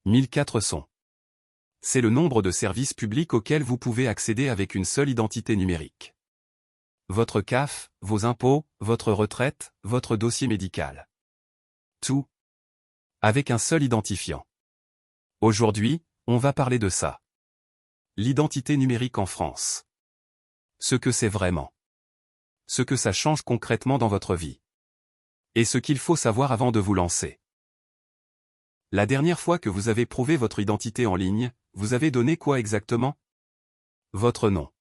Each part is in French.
1400. C'est le nombre de services publics auxquels vous pouvez accéder avec une seule identité numérique. Votre CAF, vos impôts, votre retraite, votre dossier médical. Tout. Avec un seul identifiant. Aujourd'hui, on va parler de ça. L'identité numérique en France. Ce que c'est vraiment. Ce que ça change concrètement dans votre vie. Et ce qu'il faut savoir avant de vous lancer. La dernière fois que vous avez prouvé votre identité en ligne, vous avez donné quoi exactement? Votre nom.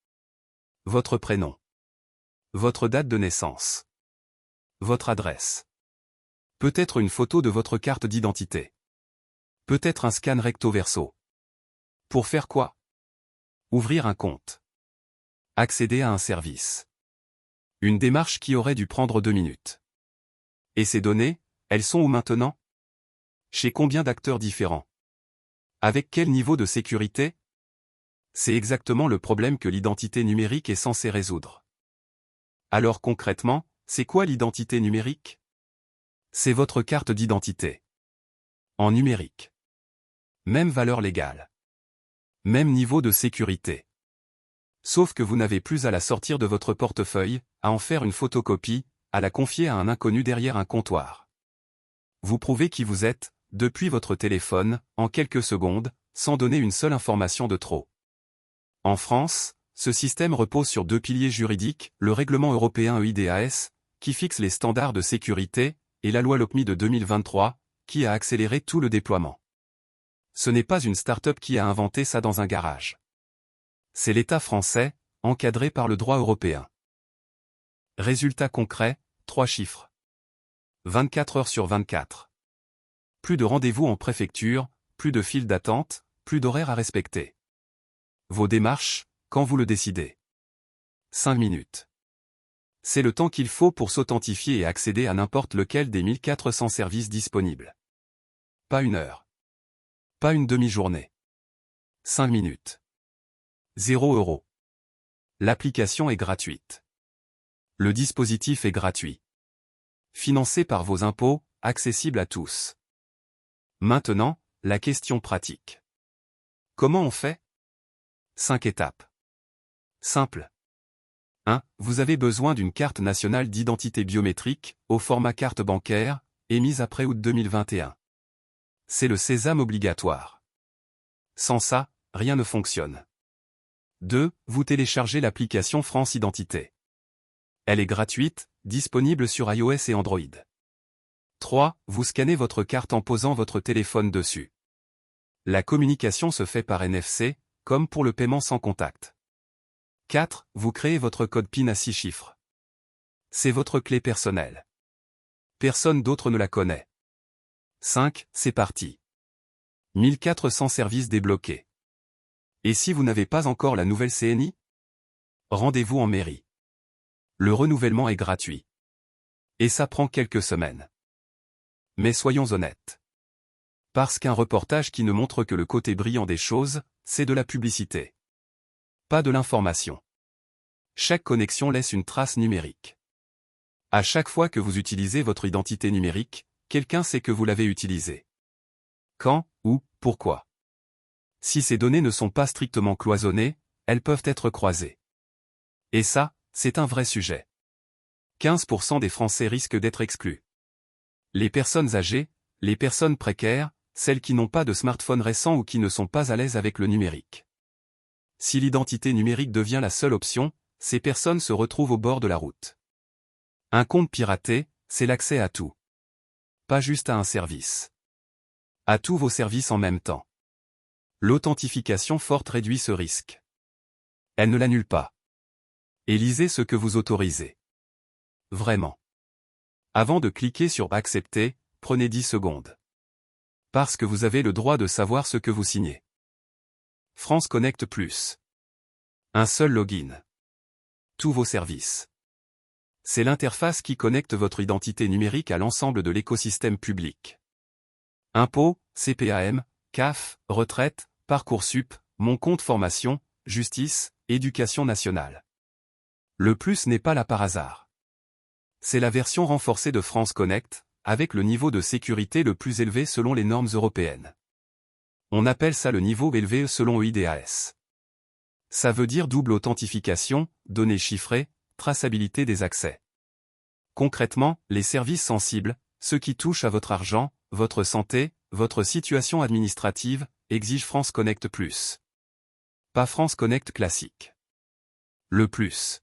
Votre prénom. Votre date de naissance. Votre adresse. Peut-être une photo de votre carte d'identité. Peut-être un scan recto verso. Pour faire quoi? Ouvrir un compte. Accéder à un service. Une démarche qui aurait dû prendre 2 minutes. Et ces données, elles sont où maintenant? Chez combien d'acteurs différents? Avec quel niveau de sécurité? C'est exactement le problème que l'identité numérique est censée résoudre. Alors concrètement, c'est quoi l'identité numérique? C'est votre carte d'identité. En numérique. Même valeur légale. Même niveau de sécurité. Sauf que vous n'avez plus à la sortir de votre portefeuille, à en faire une photocopie, à la confier à un inconnu derrière un comptoir. Vous prouvez qui vous êtes, depuis votre téléphone, en quelques secondes, sans donner une seule information de trop. En France, ce système repose sur 2 piliers juridiques, le règlement européen eIDAS, qui fixe les standards de sécurité, et la loi LOPMI de 2023, qui a accéléré tout le déploiement. Ce n'est pas une start-up qui a inventé ça dans un garage. C'est l'État français, encadré par le droit européen. Résultat concret, 3 chiffres. 24 heures sur 24. Plus de rendez-vous en préfecture, plus de files d'attente, plus d'horaires à respecter. Vos démarches, quand vous le décidez. 5 minutes. C'est le temps qu'il faut pour s'authentifier et accéder à n'importe lequel des 1400 services disponibles. Pas 1 heure. Pas une demi-journée. 5 minutes. 0 €. L'application est gratuite. Le dispositif est gratuit. Financé par vos impôts, accessible à tous. Maintenant, la question pratique. Comment on fait? 5 étapes. Simple. 1. Vous avez besoin d'une carte nationale d'identité biométrique, au format carte bancaire, émise après août 2021. C'est le sésame obligatoire. Sans ça, rien ne fonctionne. 2. Vous téléchargez l'application France Identité. Elle est gratuite, disponible sur iOS et Android. 3. Vous scannez votre carte en posant votre téléphone dessus. La communication se fait par NFC, comme pour le paiement sans contact. 4. Vous créez votre code PIN à 6 chiffres. C'est votre clé personnelle. Personne d'autre ne la connaît. 5. C'est parti. 1400 services débloqués. Et si vous n'avez pas encore la nouvelle CNI? Rendez-vous en mairie. Le renouvellement est gratuit. Et ça prend quelques semaines. Mais soyons honnêtes. Parce qu'un reportage qui ne montre que le côté brillant des choses, c'est de la publicité. Pas de l'information. Chaque connexion laisse une trace numérique. À chaque fois que vous utilisez votre identité numérique, quelqu'un sait que vous l'avez utilisée. Quand, où, pourquoi. Si ces données ne sont pas strictement cloisonnées, elles peuvent être croisées. Et ça, c'est un vrai sujet. 15% des Français risquent d'être exclus. Les personnes âgées, les personnes précaires, celles qui n'ont pas de smartphone récent ou qui ne sont pas à l'aise avec le numérique. Si l'identité numérique devient la seule option, ces personnes se retrouvent au bord de la route. Un compte piraté, c'est l'accès à tout. Pas juste à un service. À tous vos services en même temps. L'authentification forte réduit ce risque. Elle ne l'annule pas. Et lisez ce que vous autorisez. Vraiment. Avant de cliquer sur « Accepter », prenez 10 secondes. Parce que vous avez le droit de savoir ce que vous signez. France Connect Plus. Un seul login. Tous vos services. C'est l'interface qui connecte votre identité numérique à l'ensemble de l'écosystème public. Impôts, CPAM, CAF, retraite, Parcoursup, mon compte formation, justice, éducation nationale. Le plus n'est pas là par hasard. C'est la version renforcée de France Connect, avec le niveau de sécurité le plus élevé selon les normes européennes. On appelle ça le niveau élevé selon EIDAS. Ça veut dire double authentification, données chiffrées, traçabilité des accès. Concrètement, les services sensibles, ceux qui touchent à votre argent, votre santé, votre situation administrative, exigent France Connect Plus. Pas France Connect classique. Le plus.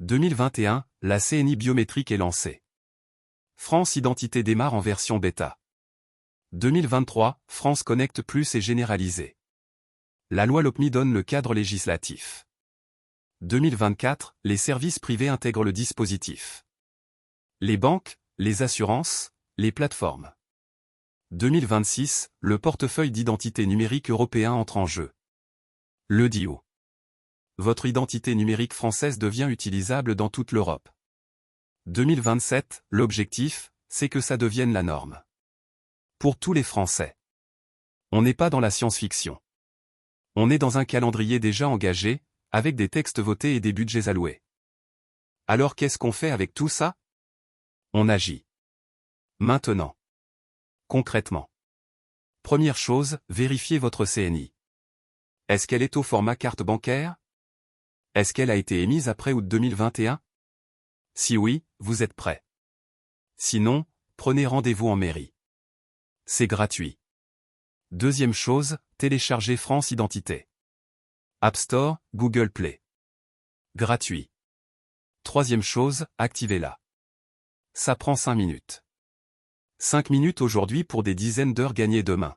2021, la CNI biométrique est lancée. France Identité démarre en version bêta. 2023, France Connect Plus est généralisée. La loi LOPMI donne le cadre législatif. 2024, les services privés intègrent le dispositif. Les banques, les assurances, les plateformes. 2026, le portefeuille d'identité numérique européen entre en jeu. Le DIO. Votre identité numérique française devient utilisable dans toute l'Europe. 2027, l'objectif, c'est que ça devienne la norme. Pour tous les Français. On n'est pas dans la science-fiction. On est dans un calendrier déjà engagé, avec des textes votés et des budgets alloués. Alors qu'est-ce qu'on fait avec tout ça? On agit. Maintenant. Concrètement. Première chose, vérifiez votre CNI. Est-ce qu'elle est au format carte bancaire? Est-ce qu'elle a été émise après août 2021? Si oui, vous êtes prêt. Sinon, prenez rendez-vous en mairie. C'est gratuit. Deuxième chose, téléchargez France Identité. App Store, Google Play. Gratuit. Troisième chose, activez-la. Ça prend 5 minutes. 5 minutes aujourd'hui pour des dizaines d'heures gagnées demain.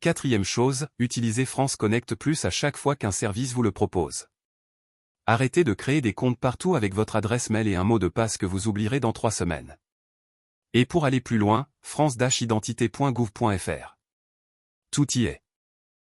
Quatrième chose, utilisez France Connect Plus à chaque fois qu'un service vous le propose. Arrêtez de créer des comptes partout avec votre adresse mail et un mot de passe que vous oublierez dans 3 semaines. Et pour aller plus loin, france-identité.gouv.fr. Tout y est.